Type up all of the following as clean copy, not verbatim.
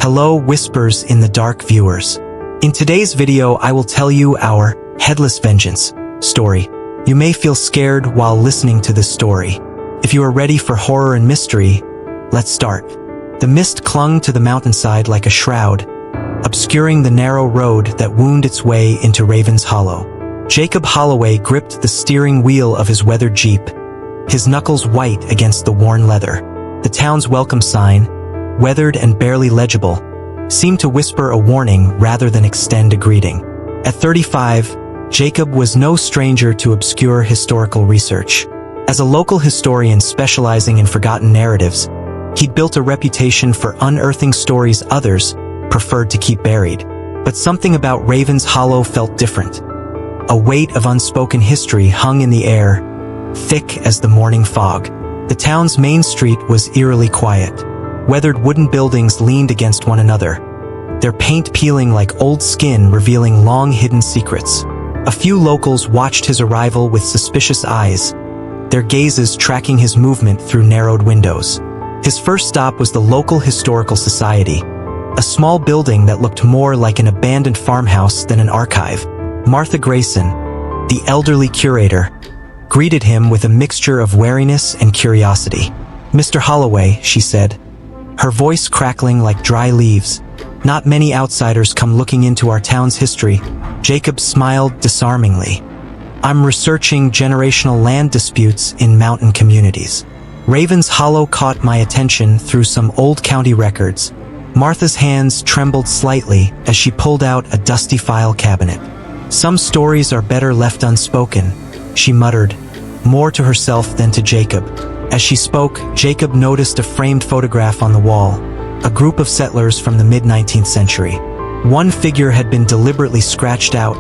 Hello, whispers in the dark viewers. In today's video, I will tell you our Headless Vengeance story. You may feel scared while listening to this story. If you are ready for horror and mystery, let's start. The mist clung to the mountainside like a shroud, obscuring the narrow road that wound its way into Raven's Hollow. Jacob Holloway gripped the steering wheel of his weathered Jeep, his knuckles white against the worn leather. The town's welcome sign, weathered and barely legible, seemed to whisper a warning rather than extend a greeting. At 35, Jacob was no stranger to obscure historical research. As a local historian specializing in forgotten narratives, he'd built a reputation for unearthing stories others preferred to keep buried. But something about Raven's Hollow felt different. A weight of unspoken history hung in the air, thick as the morning fog. The town's main street was eerily quiet. Weathered wooden buildings leaned against one another, their paint peeling like old skin, revealing long-hidden secrets. A few locals watched his arrival with suspicious eyes, their gazes tracking his movement through narrowed windows. His first stop was the local historical society, a small building that looked more like an abandoned farmhouse than an archive. Martha Grayson, the elderly curator, greeted him with a mixture of wariness and curiosity. "Mr. Holloway," she said, her voice crackling like dry leaves. "Not many outsiders come looking into our town's history." Jacob smiled disarmingly. "I'm researching generational land disputes in mountain communities." Raven's Hollow caught my attention through some old county records. Martha's hands trembled slightly as she pulled out a dusty file cabinet. "Some stories are better left unspoken," she muttered, more to herself than to Jacob. As she spoke, Jacob noticed a framed photograph on the wall, a group of settlers from the mid-19th century. One figure had been deliberately scratched out,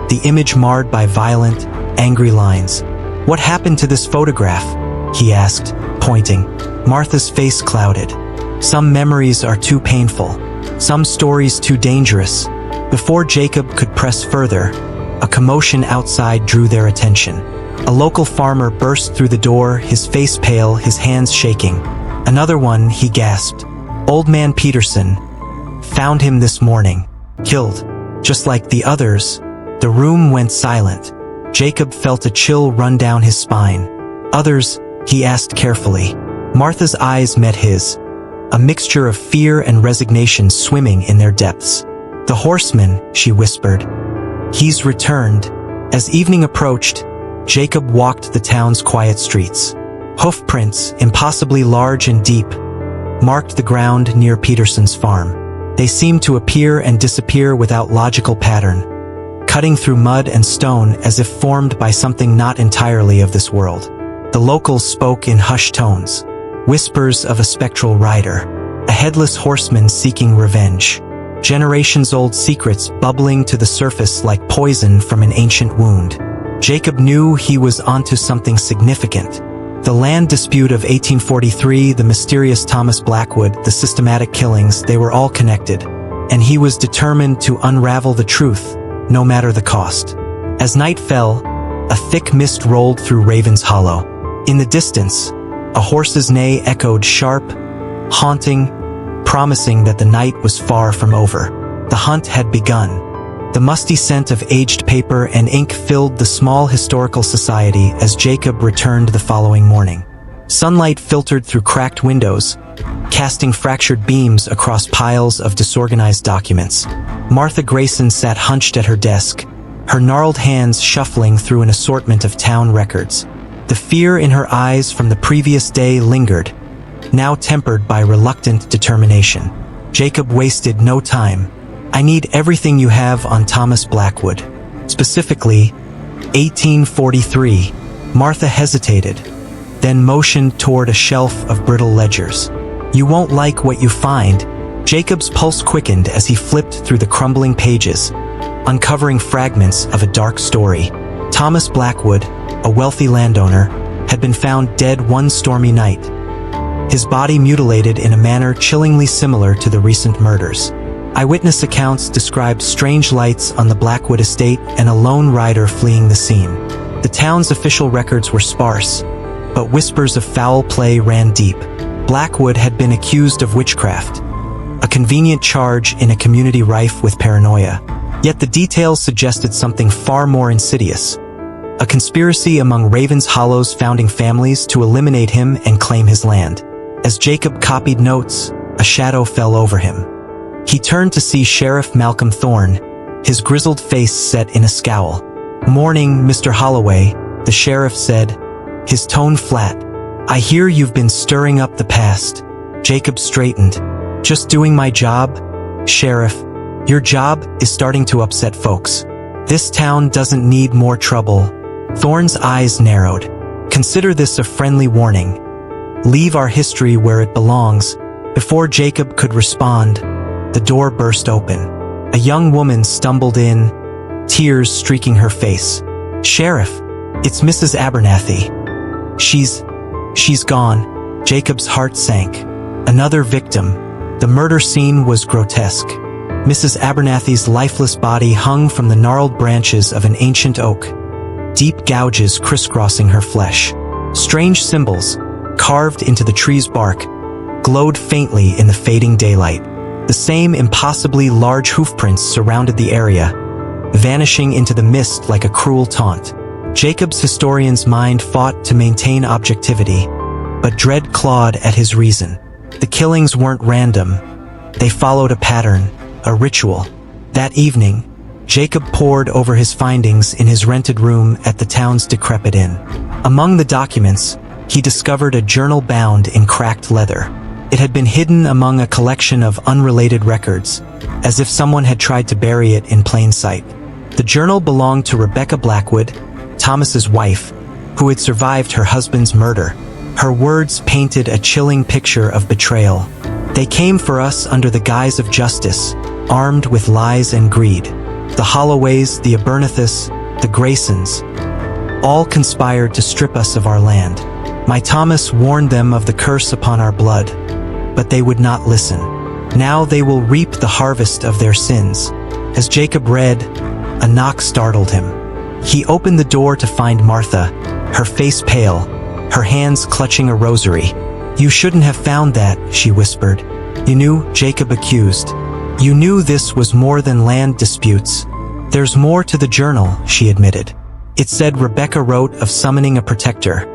the image marred by violent, angry lines. "What happened to this photograph?" he asked, pointing. Martha's face clouded. "Some memories are too painful, some stories too dangerous." Before Jacob could press further, a commotion outside drew their attention. A local farmer burst through the door, his face pale, his hands shaking. "Another one," he gasped. "Old man Peterson. Found him this morning. Killed. Just like the others." The room went silent. Jacob felt a chill run down his spine. "Others?" he asked carefully. Martha's eyes met his, a mixture of fear and resignation swimming in their depths. "The horseman," she whispered. "He's returned." As evening approached, Jacob walked the town's quiet streets. Hoof prints, impossibly large and deep, marked the ground near Peterson's farm. They seemed to appear and disappear without logical pattern, cutting through mud and stone as if formed by something not entirely of this world. The locals spoke in hushed tones, whispers of a spectral rider, a headless horseman seeking revenge, generations-old secrets bubbling to the surface like poison from an ancient wound. Jacob knew he was onto something significant. The land dispute of 1843, the mysterious Thomas Blackwood, the systematic killings, they were all connected, and he was determined to unravel the truth, no matter the cost. As night fell, a thick mist rolled through Raven's Hollow. In the distance, a horse's neigh echoed sharp, haunting, promising that the night was far from over. The hunt had begun. The musty scent of aged paper and ink filled the small historical society as Jacob returned the following morning. Sunlight filtered through cracked windows, casting fractured beams across piles of disorganized documents. Martha Grayson sat hunched at her desk, her gnarled hands shuffling through an assortment of town records. The fear in her eyes from the previous day lingered, now tempered by reluctant determination. Jacob wasted no time. "I need everything you have on Thomas Blackwood. Specifically, 1843. Martha hesitated, then motioned toward a shelf of brittle ledgers. "You won't like what you find." Jacob's pulse quickened as he flipped through the crumbling pages, uncovering fragments of a dark story. Thomas Blackwood, a wealthy landowner, had been found dead one stormy night, his body mutilated in a manner chillingly similar to the recent murders. Eyewitness accounts described strange lights on the Blackwood estate and a lone rider fleeing the scene. The town's official records were sparse, but whispers of foul play ran deep. Blackwood had been accused of witchcraft, a convenient charge in a community rife with paranoia. Yet the details suggested something far more insidious. A conspiracy among Raven's Hollow's founding families to eliminate him and claim his land. As Jacob copied notes, a shadow fell over him. He turned to see Sheriff Malcolm Thorne, his grizzled face set in a scowl. "Morning, Mr. Holloway," the sheriff said, his tone flat. "I hear you've been stirring up the past." Jacob straightened. "Just doing my job, Sheriff. Your job is starting to upset folks. This town doesn't need more trouble." Thorne's eyes narrowed. "Consider this a friendly warning. Leave our history where it belongs." Before Jacob could respond, the door burst open. A young woman stumbled in, tears streaking her face. "Sheriff, it's Mrs. Abernathy." She's gone." Jacob's heart sank. Another victim. The murder scene was grotesque. Mrs. Abernathy's lifeless body hung from the gnarled branches of an ancient oak, deep gouges crisscrossing her flesh. Strange symbols, carved into the tree's bark, glowed faintly in the fading daylight. The same impossibly large hoofprints surrounded the area, vanishing into the mist like a cruel taunt. Jacob's historian's mind fought to maintain objectivity, but dread clawed at his reason. The killings weren't random. They followed a pattern, a ritual. That evening, Jacob pored over his findings in his rented room at the town's decrepit inn. Among the documents, he discovered a journal bound in cracked leather. It had been hidden among a collection of unrelated records, as if someone had tried to bury it in plain sight. The journal belonged to Rebecca Blackwood, Thomas's wife, who had survived her husband's murder. Her words painted a chilling picture of betrayal. "They came for us under the guise of justice, armed with lies and greed. The Holloways, the Abernathy's, the Graysons, all conspired to strip us of our land. My Thomas warned them of the curse upon our blood, but they would not listen. Now they will reap the harvest of their sins." As Jacob read, a knock startled him. He opened the door to find Martha, her face pale, her hands clutching a rosary. "You shouldn't have found that," she whispered. "You knew," Jacob accused. "You knew this was more than land disputes." "There's more to the journal," she admitted. It said Rebecca wrote of summoning a protector,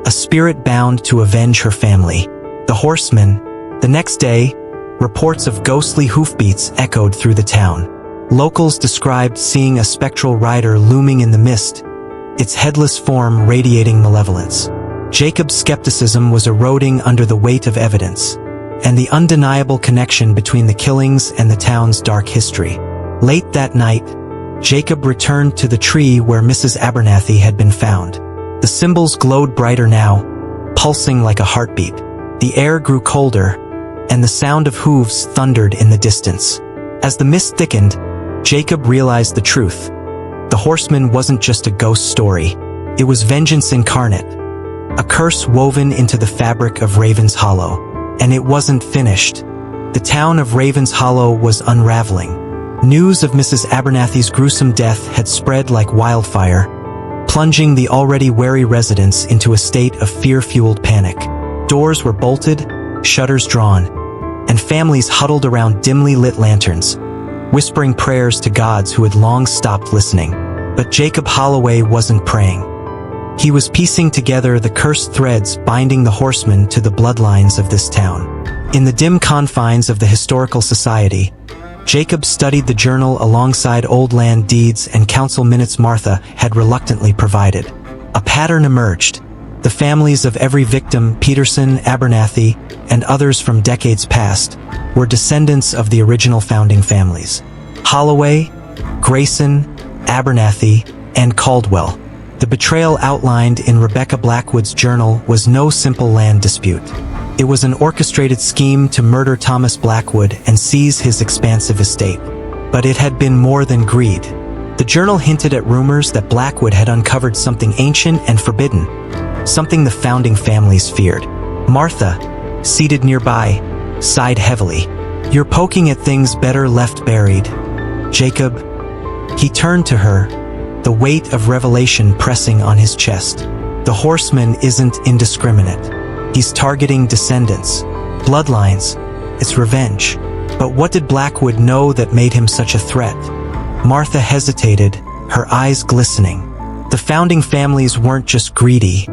a spirit bound to avenge her family. The horsemen. The next day, reports of ghostly hoofbeats echoed through the town. Locals described seeing a spectral rider looming in the mist, its headless form radiating malevolence. Jacob's skepticism was eroding under the weight of evidence, and the undeniable connection between the killings and the town's dark history. Late that night, Jacob returned to the tree where Mrs. Abernathy had been found. The symbols glowed brighter now, pulsing like a heartbeat. The air grew colder, and the sound of hooves thundered in the distance. As the mist thickened, Jacob realized the truth. The horseman wasn't just a ghost story. It was vengeance incarnate, a curse woven into the fabric of Raven's Hollow. And it wasn't finished. The town of Raven's Hollow was unraveling. News of Mrs. Abernathy's gruesome death had spread like wildfire, plunging the already wary residents into a state of fear-fueled panic. Doors were bolted, shutters drawn, and families huddled around dimly lit lanterns, whispering prayers to gods who had long stopped listening. But Jacob Holloway wasn't praying. He was piecing together the cursed threads binding the horsemen to the bloodlines of this town. In the dim confines of the historical society, Jacob studied the journal alongside old land deeds and council minutes Martha had reluctantly provided. A pattern emerged. The families of every victim, Peterson, Abernathy, and others from decades past, were descendants of the original founding families. Holloway, Grayson, Abernathy, and Caldwell. The betrayal outlined in Rebecca Blackwood's journal was no simple land dispute. It was an orchestrated scheme to murder Thomas Blackwood and seize his expansive estate. But it had been more than greed. The journal hinted at rumors that Blackwood had uncovered something ancient and forbidden, something the founding families feared. Martha, seated nearby, sighed heavily. "You're poking at things better left buried, Jacob." He turned to her, the weight of revelation pressing on his chest. "The horseman isn't indiscriminate. He's targeting descendants, bloodlines. It's revenge. But what did Blackwood know that made him such a threat? Martha hesitated, her eyes glistening. The founding families weren't just greedy.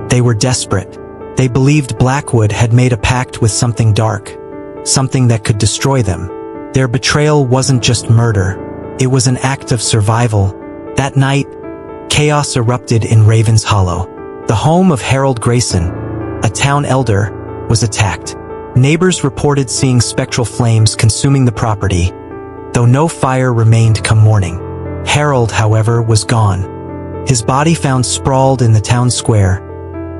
They were desperate. They believed Blackwood had made a pact with something dark, something that could destroy them. Their betrayal wasn't just murder. It was an act of survival. That night, chaos erupted in Raven's Hollow. The home of Harold Grayson, a town elder, was attacked. Neighbors reported seeing spectral flames consuming the property, though no fire remained come morning. Harold, however, was gone. His body found sprawled in the town square,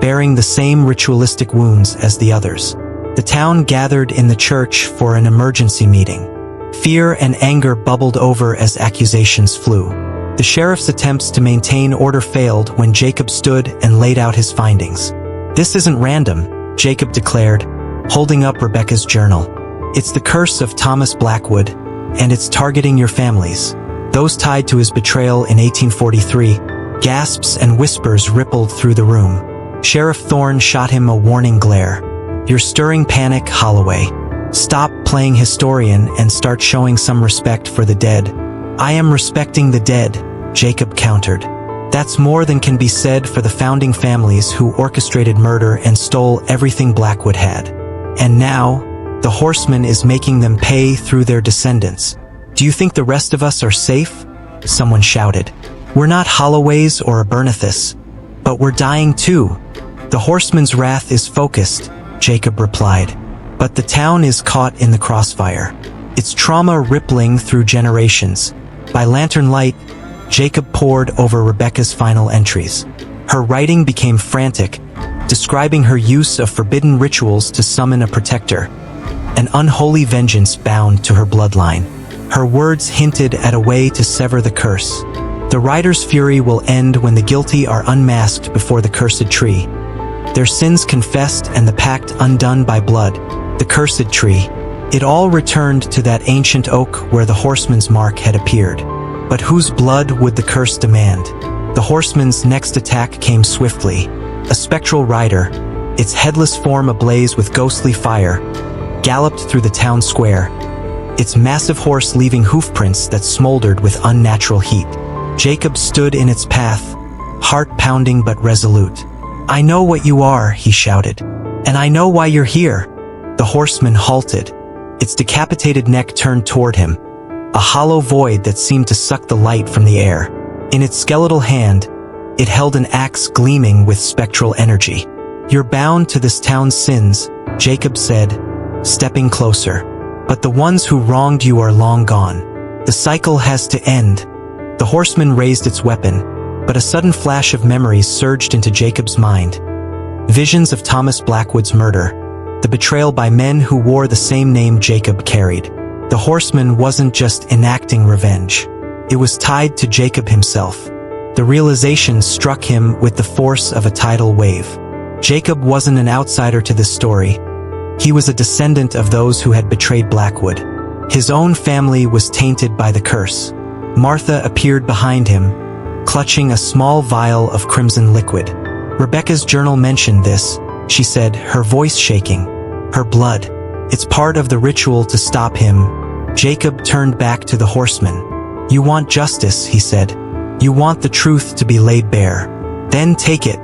bearing the same ritualistic wounds as the others. The town gathered in the church for an emergency meeting. Fear and anger bubbled over as accusations flew. The sheriff's attempts to maintain order failed when Jacob stood and laid out his findings. "This isn't random," Jacob declared, holding up Rebecca's journal. "It's the curse of Thomas Blackwood, and it's targeting your families." Those tied to his betrayal in 1843, gasps and whispers rippled through the room. Sheriff Thorne shot him a warning glare. "You're stirring panic, Holloway. Stop playing historian and start showing some respect for the dead." "I am respecting the dead," Jacob countered. "That's more than can be said for the founding families who orchestrated murder and stole everything Blackwood had. And now, the horseman is making them pay through their descendants. Do you think the rest of us are safe?" Someone shouted. "We're not Holloways or Abernethys, but we're dying too." "The horseman's wrath is focused," Jacob replied. "But the town is caught in the crossfire. Its trauma rippling through generations." By lantern light, Jacob pored over Rebecca's final entries. Her writing became frantic, describing her use of forbidden rituals to summon a protector, an unholy vengeance bound to her bloodline. Her words hinted at a way to sever the curse. The writer's fury will end when the guilty are unmasked before the cursed tree. Their sins confessed and the pact undone by blood. The cursed tree. It all returned to that ancient oak where the horseman's mark had appeared. But whose blood would the curse demand? The horseman's next attack came swiftly. A spectral rider, its headless form ablaze with ghostly fire, galloped through the town square, its massive horse leaving hoofprints that smoldered with unnatural heat. Jacob stood in its path, heart pounding but resolute. "I know what you are," he shouted. "And I know why you're here." The horseman halted, its decapitated neck turned toward him, a hollow void that seemed to suck the light from the air. In its skeletal hand, it held an axe gleaming with spectral energy. "You're bound to this town's sins," Jacob said, stepping closer. "But the ones who wronged you are long gone. The cycle has to end." The horseman raised its weapon, but a sudden flash of memories surged into Jacob's mind. Visions of Thomas Blackwood's murder, the betrayal by men who wore the same name Jacob carried. The horseman wasn't just enacting revenge. It was tied to Jacob himself. The realization struck him with the force of a tidal wave. Jacob wasn't an outsider to this story. He was a descendant of those who had betrayed Blackwood. His own family was tainted by the curse. Martha appeared behind him, clutching a small vial of crimson liquid. Rebecca's journal mentioned this, she said, her voice shaking. "Her blood. It's part of the ritual to stop him." Jacob turned back to the horseman. "You want justice," he said. "You want the truth to be laid bare. Then take it."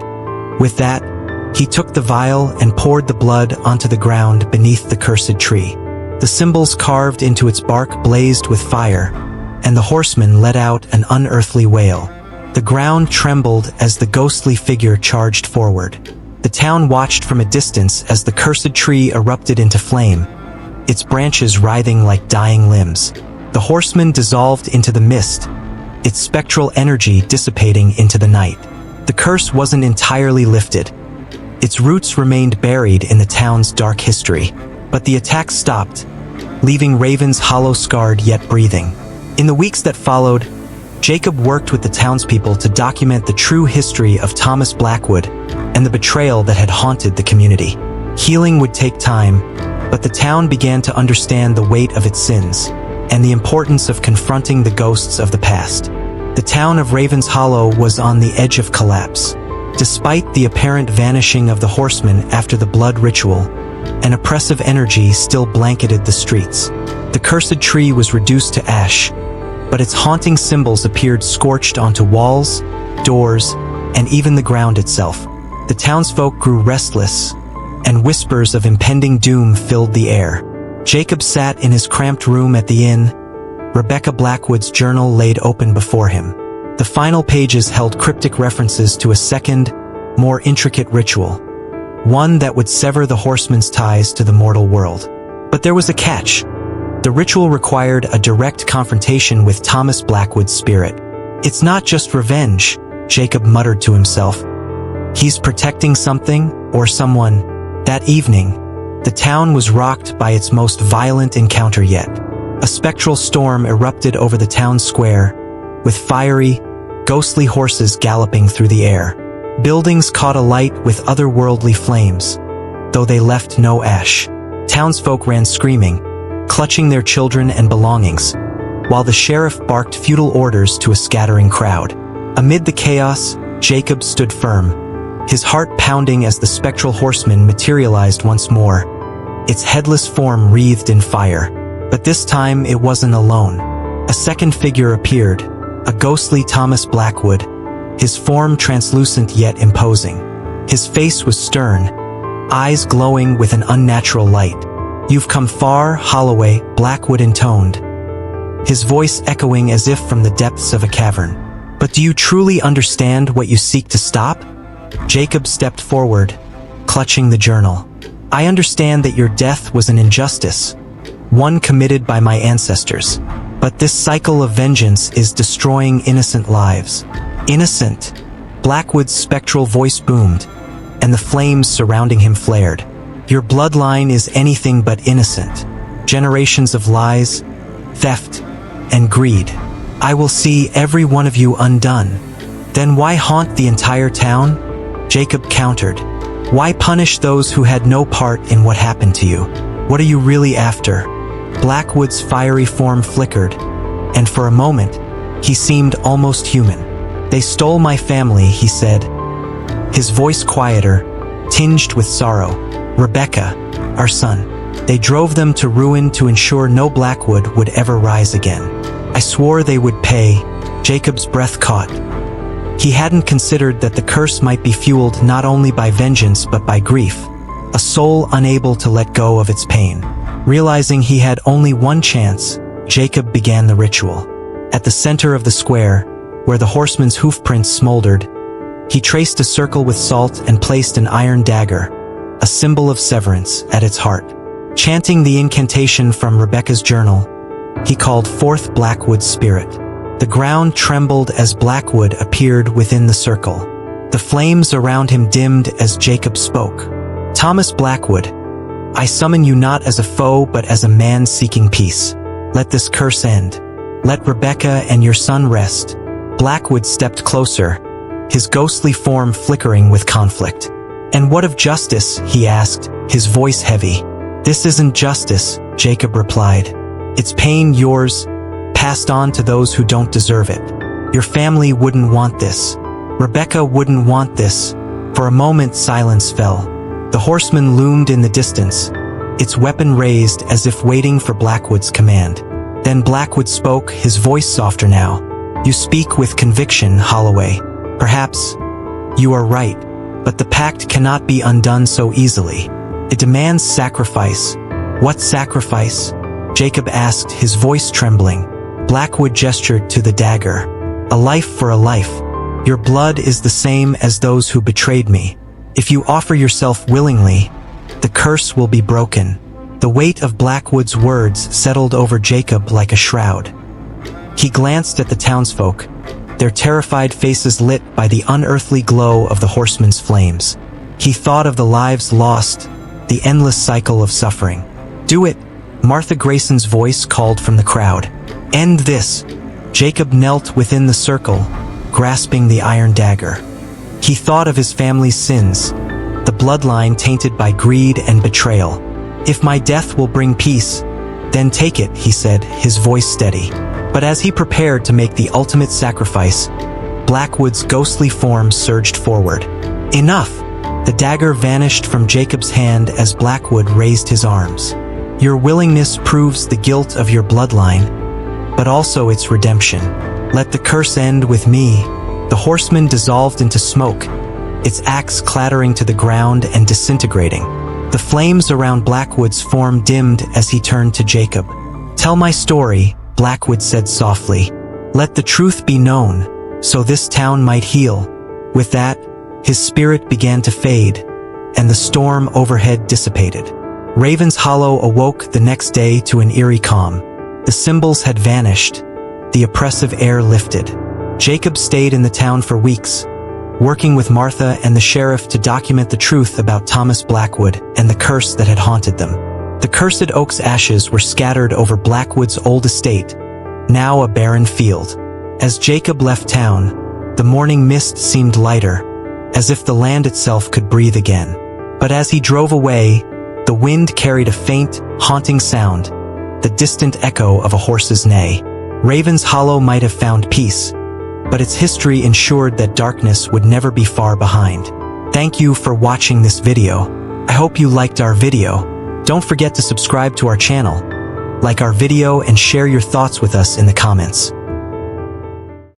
With that, he took the vial and poured the blood onto the ground beneath the cursed tree. The symbols carved into its bark blazed with fire, and the horseman let out an unearthly wail. The ground trembled as the ghostly figure charged forward. The town watched from a distance as the cursed tree erupted into flame, its branches writhing like dying limbs. The horseman dissolved into the mist, its spectral energy dissipating into the night. The curse wasn't entirely lifted. Its roots remained buried in the town's dark history. But the attack stopped, leaving Raven's Hollow scarred yet breathing. In the weeks that followed, Jacob worked with the townspeople to document the true history of Thomas Blackwood and the betrayal that had haunted the community. Healing would take time, but the town began to understand the weight of its sins and the importance of confronting the ghosts of the past. The town of Raven's Hollow was on the edge of collapse. Despite the apparent vanishing of the horseman after the blood ritual, An oppressive energy still blanketed the streets. The cursed tree was reduced to ash, but its haunting symbols appeared scorched onto walls, doors, and even the ground itself. The townsfolk grew restless, and whispers of impending doom filled the air. Jacob sat in his cramped room at the inn. Rebecca Blackwood's journal laid open before him. The final pages held cryptic references to a second, more intricate ritual, one that would sever the horseman's ties to the mortal world. But there was a catch. The ritual required a direct confrontation with Thomas Blackwood's spirit. "It's not just revenge," Jacob muttered to himself. "He's protecting something, or someone." That evening, the town was rocked by its most violent encounter yet. A spectral storm erupted over the town square, with fiery, ghostly horses galloping through the air. Buildings caught alight with otherworldly flames, though they left no ash. Townsfolk ran screaming, clutching their children and belongings, while the sheriff barked futile orders to a scattering crowd. Amid the chaos, Jacob stood firm, his heart pounding as the spectral horseman materialized once more, its headless form wreathed in fire. But this time it wasn't alone. A second figure appeared, a ghostly Thomas Blackwood, his form translucent yet imposing. His face was stern, eyes glowing with an unnatural light. "You've come far, Holloway," Blackwood intoned, his voice echoing as if from the depths of a cavern. "But do you truly understand what you seek to stop?" Jacob stepped forward, clutching the journal. "I understand that your death was an injustice, one committed by my ancestors. But this cycle of vengeance is destroying innocent lives." "Innocent?" Blackwood's spectral voice boomed, and the flames surrounding him flared. "Your bloodline is anything but innocent. Generations of lies, theft, and greed. I will see every one of you undone." "Then why haunt the entire town?" Jacob countered. "Why punish those who had no part in what happened to you? What are you really after?" Blackwood's fiery form flickered, and for a moment, he seemed almost human. "They stole my family," he said, his voice quieter, tinged with sorrow. "Rebecca, our son. They drove them to ruin to ensure no Blackwood would ever rise again. I swore they would pay." Jacob's breath caught. He hadn't considered that the curse might be fueled not only by vengeance but by grief, a soul unable to let go of its pain. Realizing he had only one chance, Jacob began the ritual. At the center of the square, where the horseman's hoofprints smoldered, he traced a circle with salt and placed an iron dagger, a symbol of severance, at its heart. Chanting the incantation from Rebecca's journal, he called forth Blackwood's spirit. The ground trembled as Blackwood appeared within the circle. The flames around him dimmed as Jacob spoke. "Thomas Blackwood, I summon you not as a foe but as a man seeking peace. Let this curse end. Let Rebecca and your son rest." Blackwood stepped closer, his ghostly form flickering with conflict. "And what of justice?" he asked, his voice heavy. "This isn't justice," Jacob replied. "It's pain, yours, passed on to those who don't deserve it. Your family wouldn't want this. Rebecca wouldn't want this." For a moment silence fell. The horseman loomed in the distance, its weapon raised as if waiting for Blackwood's command. Then Blackwood spoke, his voice softer now. "You speak with conviction, Holloway. Perhaps you are right, but the pact cannot be undone so easily. It demands sacrifice." "What sacrifice?" Jacob asked, his voice trembling. Blackwood gestured to the dagger. "A life for a life. Your blood is the same as those who betrayed me. If you offer yourself willingly, the curse will be broken." The weight of Blackwood's words settled over Jacob like a shroud. He glanced at the townsfolk, their terrified faces lit by the unearthly glow of the horseman's flames. He thought of the lives lost, the endless cycle of suffering. "Do it," Martha Grayson's voice called from the crowd. "End this." Jacob knelt within the circle, grasping the iron dagger. He thought of his family's sins, the bloodline tainted by greed and betrayal. "If my death will bring peace, then take it," he said, his voice steady. But as he prepared to make the ultimate sacrifice, Blackwood's ghostly form surged forward. "Enough!" The dagger vanished from Jacob's hand as Blackwood raised his arms. Your willingness proves the guilt of your bloodline, but also its redemption. Let the curse end with me. The horseman dissolved into smoke, its axe clattering to the ground and disintegrating. The flames around Blackwood's form dimmed as he turned to Jacob. Tell my story, Blackwood said softly. Let the truth be known, so this town might heal. With that, his spirit began to fade, and the storm overhead dissipated. Raven's Hollow awoke the next day to an eerie calm. The symbols had vanished, the oppressive air lifted. Jacob stayed in the town for weeks, working with Martha and the sheriff to document the truth about Thomas Blackwood and the curse that had haunted them. The cursed oak's ashes were scattered over Blackwood's old estate, now a barren field. As Jacob left town, the morning mist seemed lighter, as if the land itself could breathe again. But as he drove away, the wind carried a faint, haunting sound, the distant echo of a horse's neigh. Raven's Hollow might have found peace, but its history ensured that darkness would never be far behind. Thank you for watching this video. I hope you liked our video. Don't forget to subscribe to our channel, like our video, and share your thoughts with us in the comments.